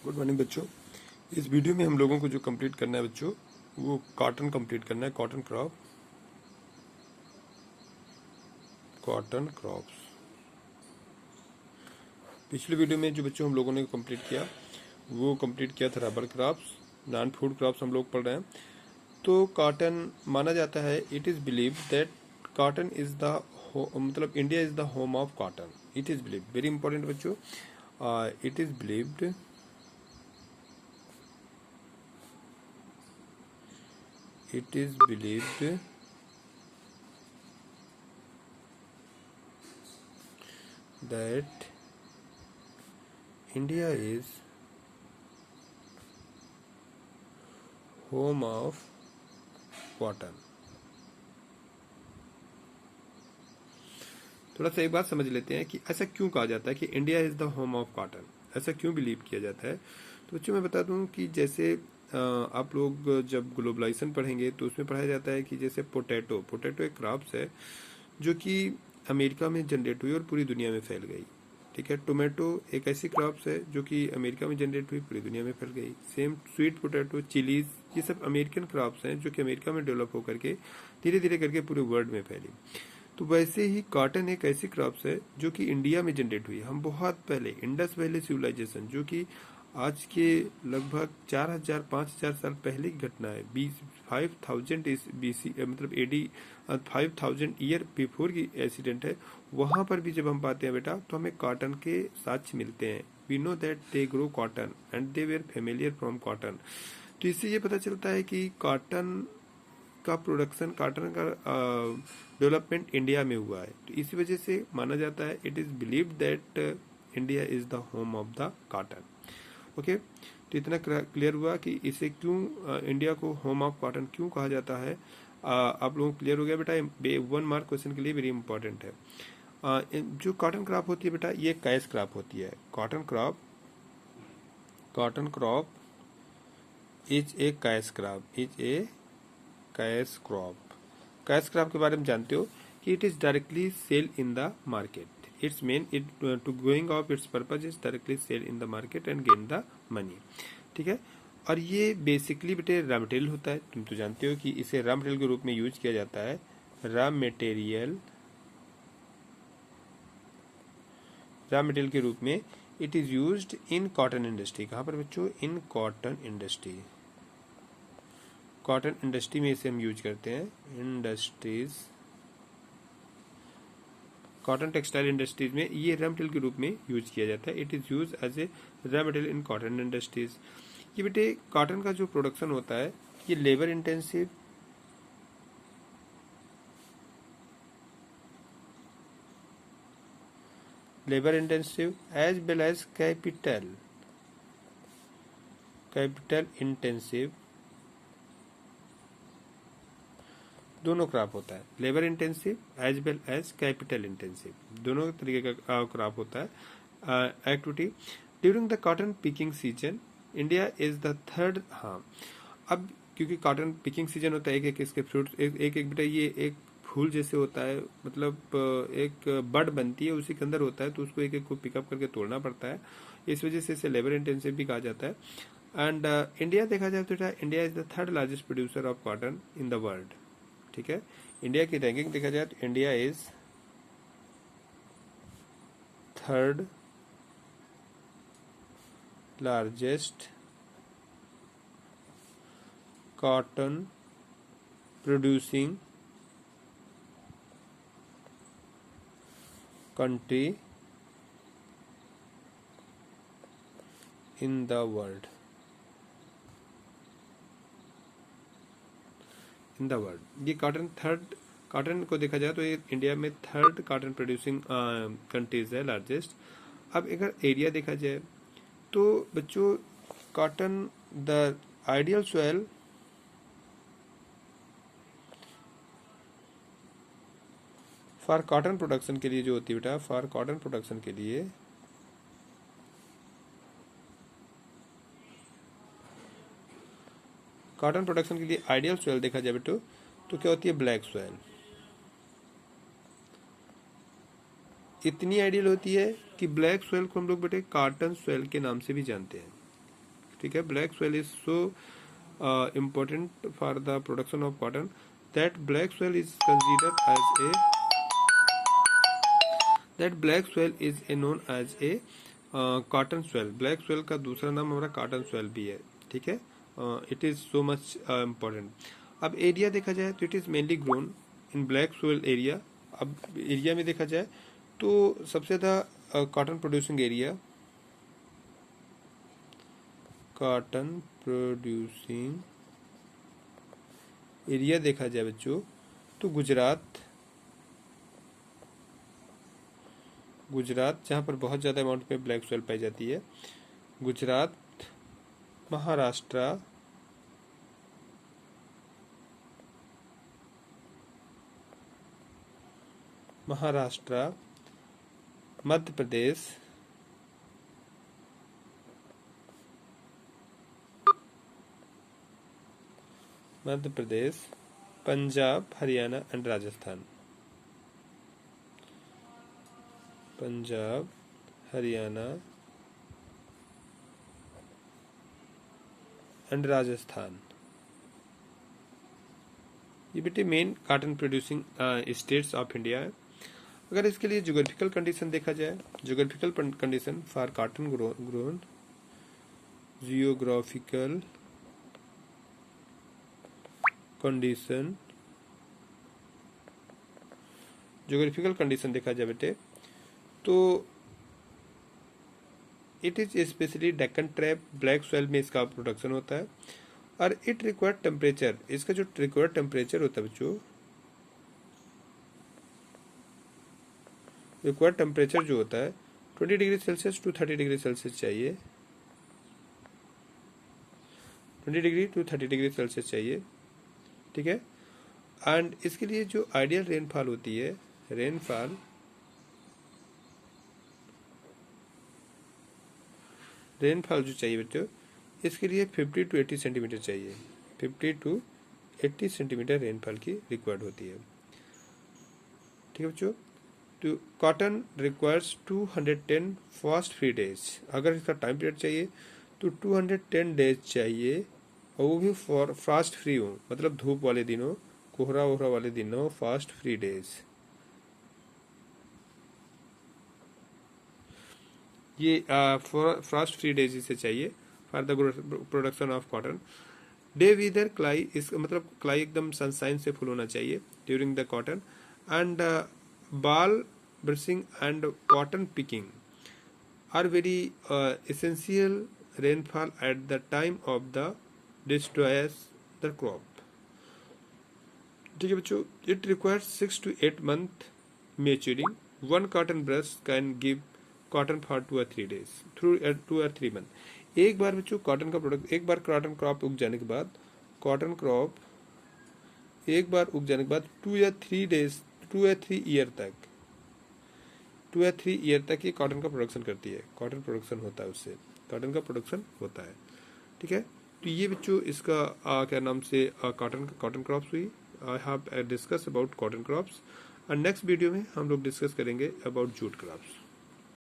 Good morning बच्चों। इस video में हम लोगों को जो कंप्लीट करना है बच्चों, वो कॉटन कंप्लीट करना है। Cotton crops. पिछले वीडियो में जो बच्चों हम लोगों ने कंप्लीट किया, वो कंप्लीट किया था rubber crops, non food crops हम लोग पढ़ रहे हैं। तो कॉटन माना जाता है, it is believe that cotton is the मतलब India is the home of cotton. It is believe, very important बच्चों, it is believed that India is home of cotton। थोड़ा सा एक बात समझ लेते हैं कि ऐसा क्यों कहा जाता है कि India is the home of cotton, ऐसा क्यों बिलीव किया जाता है। तो बच्चों मैं बता दूं कि जैसे आप लोग जब ग्लोबलाइजेशन पढ़ेंगे तो उसमें पढ़ाया जाता है कि जैसे पोटैटो एक क्रॉप्स है जो कि अमेरिका में जनरेट हुई और पूरी दुनिया में फैल गई। ठीक है, टोमेटो एक ऐसी क्रॉप्स है जो कि अमेरिका में जनरेट हुई, पूरी दुनिया में फैल गई। सेम स्वीट पोटैटो, चिलीज, ये सब अमेरिकन क्रॉप्स हैं जो कि अमेरिका में डेवलप होकर के धीरे धीरे करके पूरे वर्ल्ड में फैली। तो वैसे ही कॉटन एक ऐसी क्रॉप्स है जो कि इंडिया में जनरेट हुई। हम बहुत पहले इंडस वैली सिविलाइजेशन, जो कि आज के लगभग 4000-5000 साल पहले की घटना है, 5000 BC मतलब AD 5000 ईयर बिफोर की एक्सीडेंट है। वहां पर भी जब हम पाते हैं बेटा, तो हमें कॉटन के साक्ष्य मिलते हैं। We know that they grow cotton and they were familiar from cotton. तो इससे ये पता चलता है कि कॉटन का प्रोडक्शन, कॉटन का डेवलपमेंट इंडिया में हुआ है। तो इसी वजह से माना जाता है, it is believe that India is the home of the cotton. Okay, तो इतना क्लियर हुआ कि इसे क्यों इंडिया को होम ऑफ कॉटन क्यों कहा जाता है। आप लोगों को क्लियर हो गया बेटा। 1 मार्क क्वेश्चन के लिए वेरी इंपॉर्टेंट है। जो कॉटन क्रॉप होती है बेटा, ये कैश क्रॉप होती है। Cotton crop is a cash crop. Cash crop के बारे में जानते हो कि it is directly sell in the market. Its main it to going of its purpose is directly sell in the market and gain the money. ठीक है, और ये बेसिकली बेटे रॉ मटेरियल होता है। तुम तो जानते हो कि इसे रॉ मटेरियल के रूप में यूज किया जाता है। रॉ मटेरियल के रूप में it is used in cotton industry. कहाँ पर बच्चों? In cotton industry. Cotton industry में इसे हम यूज करते हैं। इंडस्ट्रीज, कॉटन टेक्सटाइल इंडस्ट्रीज में ये रॉ मटेरियल के रूप में यूज किया जाता है। It is use as a raw material in cotton industries. ये बेटे कॉटन का जो प्रोडक्शन होता है, ये labour intensive, as well as capital intensive, दोनों क्रॉप होता है। Labour intensive as well as capital intensive, दोनों तरीके का क्रॉप होता है activity. During the cotton picking season India is the third. हाँ, अब क्योंकि कॉटन पिकिंग सीजन होता है, एक एक इसके फ्रूट, एक एक बेटा ये एक फूल जैसे होता है, मतलब एक बड बनती है, उसी के अंदर होता है, तो उसको एक एक को पिकअप करके तोड़ना पड़ता है। इस वजह से इसे लेबर इंटेंसिव भी कहा जाता है। एंड इंडिया देखा जाए तो India is the third largest producer of cotton in the world. ठीक है, इंडिया की रैंकिंग देखा जाए तो India is third largest cotton producing country in the world. ये कॉटन को देखा जाए तो ये इंडिया में थर्ड कॉटन प्रोड्यूसिंग कंट्रीज है, लार्जेस्ट। अब अगर एरिया देखा जाए तो बच्चों, cotton the ideal soil for cotton production के लिए जो होती है बेटा, फॉर कॉटन प्रोडक्शन के लिए आइडियल सॉइल देखा जाए बेटो, तो क्या होती है? Black soil. इतनी आइडियल होती है कि ब्लैक सॉइल को हम लोग बेटे कॉटन सॉइल के नाम से भी जानते हैं। ठीक है, black soil is so important for the production of cotton that black soil is considered as a that black soil is a known as a cotton soil. Black soil का दूसरा नाम हमारा कॉटन सॉइल भी है, ठीक है। It is so much important. अब area देखा जाए तो it is mainly grown in black soil area. अब एरिया में देखा जाए तो सबसे ज़्यादा cotton producing area, cotton producing area देखा जाए बच्चों तो गुजरात जहाँ पर बहुत ज़्यादा अमाउंट में ब्लैक सॉइल पाई जाती है, गुजरात, महाराष्ट्र, मध्य प्रदेश, पंजाब, हरियाणा एंड राजस्थान। पंजाब, हरियाणा एंड राजस्थान, ये बेटे main cotton producing states of India है। अगर इसके लिए ज्योग्राफिकल कंडीशन देखा जाए, geographical condition for cotton grown, geographical condition, geographical condition देखा जाए बेटे तो it is specially Deccan trap, black soil में इसका प्रोडक्शन होता है। और इट रिक्वायर्ड टेम्परेचर, इसका जो रिक्वायर्ड टेम्परेचर होता है बच्चों, रिक्वायर्ड टेम्परेचर जो होता है 20 degree Celsius to 30 degree Celsius चाहिए, 20 डिग्री टू 30 डिग्री सेल्सियस चाहिए, ठीक है। एंड इसके लिए जो आइडियल रेनफॉल होती है, रेनफॉल जो चाहिए बच्चों, इसके लिए 50 टू 80 सेंटीमीटर चाहिए, 50 टू 80 सेंटीमीटर रेनफॉल की रिक्वायर्ड होती है, ठीक है बच्चों। तो cotton requires 210 fast free days. अगर इसका टाइम पीरियड चाहिए तो 210 डेज चाहिए, और वो भी फॉर फास्ट फ्री हो, मतलब धूप वाले दिन हो, कोहरा वोहरा वाले दिन हो, फास्ट फ्री डेज। ये फास्ट फ्री डेज इसे चाहिए for the production of cotton. The weather clear, इसका मतलब क्लाई एकदम सनसाइन से फुल होना चाहिए during the cotton. And boll bursting and cotton picking are very essential rainfall at the time of the destroys the crop, ठीक है बच्चों। It requires 6 to 8 month maturing. One cotton brush can give cotton for 2 or 3 days through 2 or 3 month। एक बार बच्चों cotton का product, एक बार cotton crop उग जाने के बाद, कॉटन क्रॉप एक बार उग जाने के बाद 2 या 3 डेज, 2 या 3 ईयर तक, 2 या 3 ईयर तक ये कॉटन का प्रोडक्शन करती है, कॉटन प्रोडक्शन होता है, उससे कॉटन का प्रोडक्शन होता है, ठीक है। तो ये बच्चों इसका क्या नाम से कॉटन क्रॉप्स हुई। I have discuss about cotton crops, और नेक्स्ट वीडियो में हम लोग डिस्कस करेंगे अबाउट जूट क्रॉप्स।